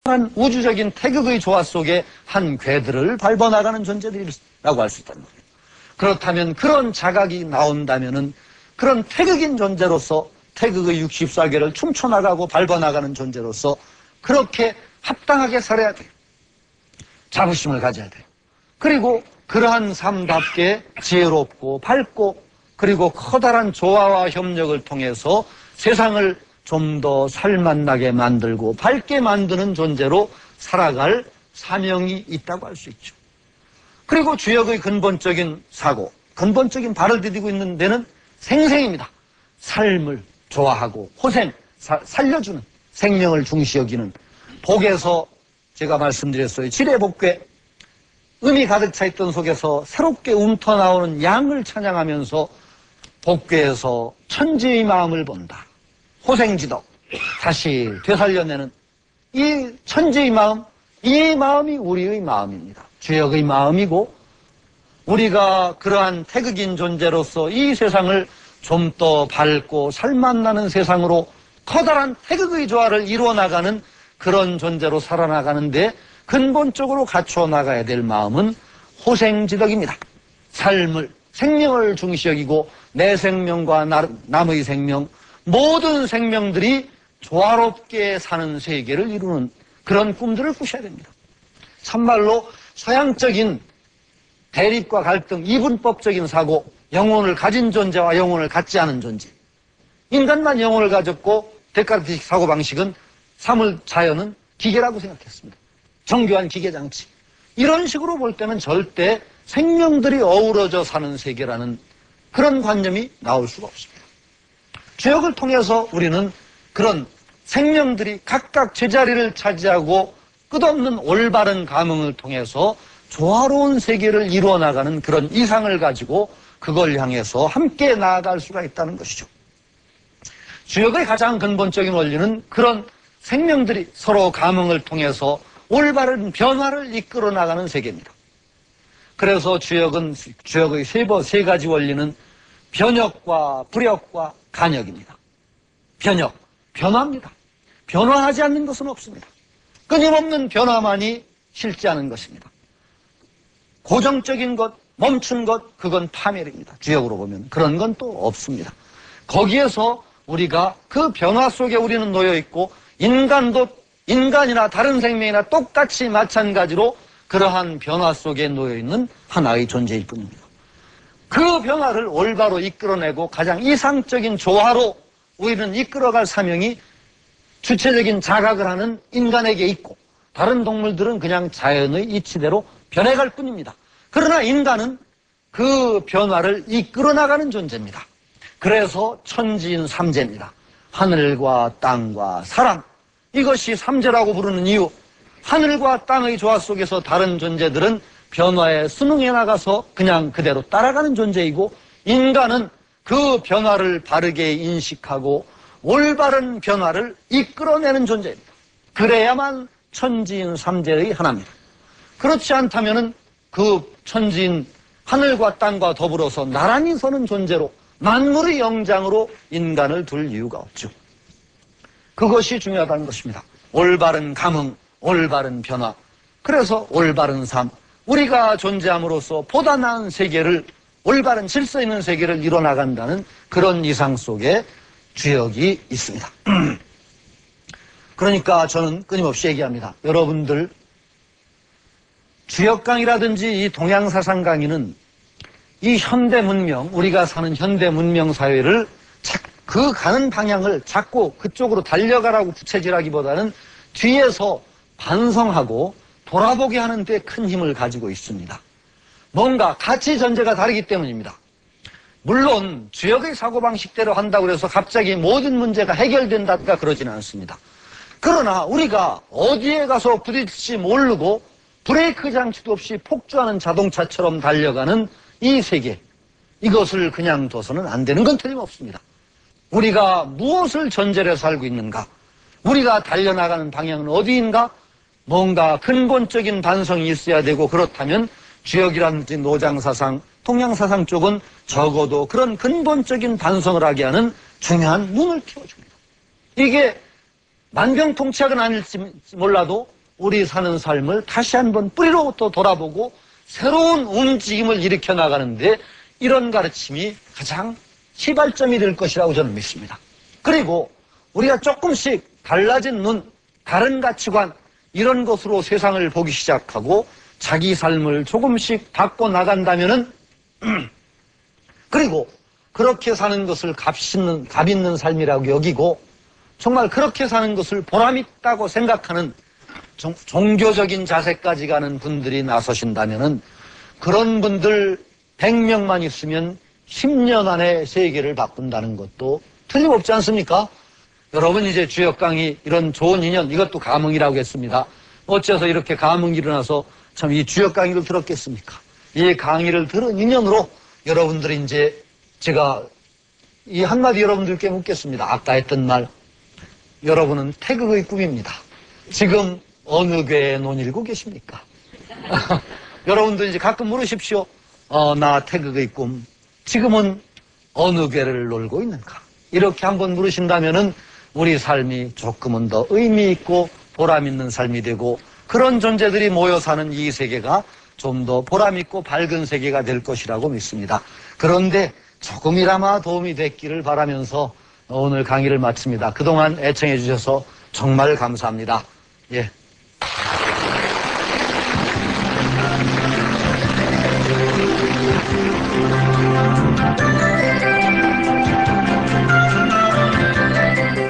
한 우주적인 태극의 조화 속에 한 궤들을 밟아나가는 존재들이라고 할 수 있다는 거예요. 그렇다면 그런 자각이 나온다면은 그런 태극인 존재로서 태극의 64개를 춤춰나가고 밟아나가는 존재로서 그렇게 합당하게 살아야 돼요. 자부심을 가져야 돼요. 그리고 그러한 삶답게 지혜롭고 밝고 그리고 커다란 조화와 협력을 통해서 세상을 좀 더 살맛나게 만들고 밝게 만드는 존재로 살아갈 사명이 있다고 할 수 있죠. 그리고 주역의 근본적인 사고, 근본적인 발을 디디고 있는 데는 생생입니다. 삶을 좋아하고 호생, 살려주는 생명을 중시 여기는 복에서 제가 말씀드렸어요. 지뢰복괴, 음이 가득 차 있던 속에서 새롭게 움터 나오는 양을 찬양하면서 복괴에서 천지의 마음을 본다. 호생지덕, 다시 되살려내는 이 천지의 마음, 이 마음이 우리의 마음입니다. 주역의 마음이고 우리가 그러한 태극인 존재로서 이 세상을 좀 더 밝고 살맛나는 세상으로 커다란 태극의 조화를 이루어나가는 그런 존재로 살아나가는데 근본적으로 갖춰 나가야 될 마음은 호생지덕입니다. 삶을, 생명을 중시 여기고 내 생명과 남의 생명, 모든 생명들이 조화롭게 사는 세계를 이루는 그런 꿈들을 꾸셔야 됩니다. 참말로 서양적인 대립과 갈등, 이분법적인 사고, 영혼을 가진 존재와 영혼을 갖지 않은 존재. 인간만 영혼을 가졌고 데카르트식 사고방식은 자연은 기계라고 생각했습니다. 정교한 기계장치. 이런 식으로 볼 때는 절대 생명들이 어우러져 사는 세계라는 그런 관념이 나올 수가 없습니다. 주역을 통해서 우리는 그런 생명들이 각각 제자리를 차지하고 끝없는 올바른 감흥을 통해서 조화로운 세계를 이루어나가는 그런 이상을 가지고 그걸 향해서 함께 나아갈 수가 있다는 것이죠. 주역의 가장 근본적인 원리는 그런 생명들이 서로 감흥을 통해서 올바른 변화를 이끌어 나가는 세계입니다. 그래서 주역의 세 가지 원리는 변역과 불역과 간역입니다. 변역, 변화입니다. 변화하지 않는 것은 없습니다. 끊임없는 변화만이 실제하는 것입니다. 고정적인 것, 멈춘 것, 그건 파멸입니다. 주역으로 보면 그런 건 또 없습니다. 거기에서 우리가 그 변화 속에 우리는 놓여 있고 인간도 인간이나 다른 생명이나 똑같이 마찬가지로 그러한 변화 속에 놓여 있는 하나의 존재일 뿐입니다. 그 변화를 올바로 이끌어내고 가장 이상적인 조화로 우리는 이끌어갈 사명이 주체적인 자각을 하는 인간에게 있고 다른 동물들은 그냥 자연의 이치대로 변해갈 뿐입니다. 그러나 인간은 그 변화를 이끌어나가는 존재입니다. 그래서 천지인 삼재입니다. 하늘과 땅과 사람, 이것이 삼재라고 부르는 이유, 하늘과 땅의 조화 속에서 다른 존재들은 변화에 순응해 나가서 그냥 그대로 따라가는 존재이고 인간은 그 변화를 바르게 인식하고 올바른 변화를 이끌어내는 존재입니다. 그래야만 천지인 삼재의 하나입니다. 그렇지 않다면은 그 천지인 하늘과 땅과 더불어서 나란히 서는 존재로 만물의 영장으로 인간을 둘 이유가 없죠. 그것이 중요하다는 것입니다. 올바른 감흥, 올바른 변화, 그래서 올바른 삶, 우리가 존재함으로써 보다 나은 세계를, 올바른 질서 있는 세계를 이뤄나간다는 그런 이상 속에 주역이 있습니다. 그러니까 저는 끊임없이 얘기합니다. 여러분들 주역 강의라든지 이 동양사상 강의는 이 현대 문명, 우리가 사는 현대 문명 사회를 그 가는 방향을 자꾸 그쪽으로 달려가라고 부채질하기보다는 뒤에서 반성하고 돌아보게 하는 데 큰 힘을 가지고 있습니다. 뭔가 가치 전제가 다르기 때문입니다. 물론 주역의 사고방식대로 한다고 해서 갑자기 모든 문제가 해결된다든가 그러지는 않습니다. 그러나 우리가 어디에 가서 부딪힐지 모르고 브레이크 장치도 없이 폭주하는 자동차처럼 달려가는 이 세계, 이것을 그냥 둬서는 안 되는 건 틀림없습니다. 우리가 무엇을 전제로 해서 살고 있는가? 우리가 달려나가는 방향은 어디인가? 뭔가 근본적인 반성이 있어야 되고 그렇다면 주역이라든지 노장사상, 동양사상 쪽은 적어도 그런 근본적인 반성을 하게 하는 중요한 문을 틔워줍니다. 이게 만병통치약은 아닐지 몰라도 우리 사는 삶을 다시 한번 뿌리로부터 돌아보고 새로운 움직임을 일으켜 나가는데 이런 가르침이 가장 시발점이 될 것이라고 저는 믿습니다. 그리고 우리가 조금씩 달라진 눈, 다른 가치관 이런 것으로 세상을 보기 시작하고 자기 삶을 조금씩 바꿔 나간다면은 그리고 그렇게 사는 것을 값 있는 삶이라고 여기고 정말 그렇게 사는 것을 보람있다고 생각하는 종교적인 자세까지 가는 분들이 나서신다면은 그런 분들 100명만 있으면 10년 안에 세계를 바꾼다는 것도 틀림없지 않습니까? 여러분 이제 주역 강의 이런 좋은 인연 이것도 감흥이라고 했습니다. 어째서 이렇게 감흥이 일어나서 참 이 주역 강의를 들었겠습니까? 이 강의를 들은 인연으로 여러분들이 이제 제가 이 한마디 여러분들께 묻겠습니다. 아까 했던 말 여러분은 태극의 꿈입니다. 지금 어느 교회에 논일고 계십니까? 여러분들 이제 가끔 물으십시오. 나 태극의 꿈 지금은 어느 교회를 놀고 있는가? 이렇게 한번 물으신다면은 우리 삶이 조금은 더 의미 있고 보람 있는 삶이 되고 그런 존재들이 모여 사는 이 세계가 좀 더 보람 있고 밝은 세계가 될 것이라고 믿습니다. 그런데 조금이나마 도움이 됐기를 바라면서 오늘 강의를 마칩니다. 그동안 애청해 주셔서 정말 감사합니다. 예.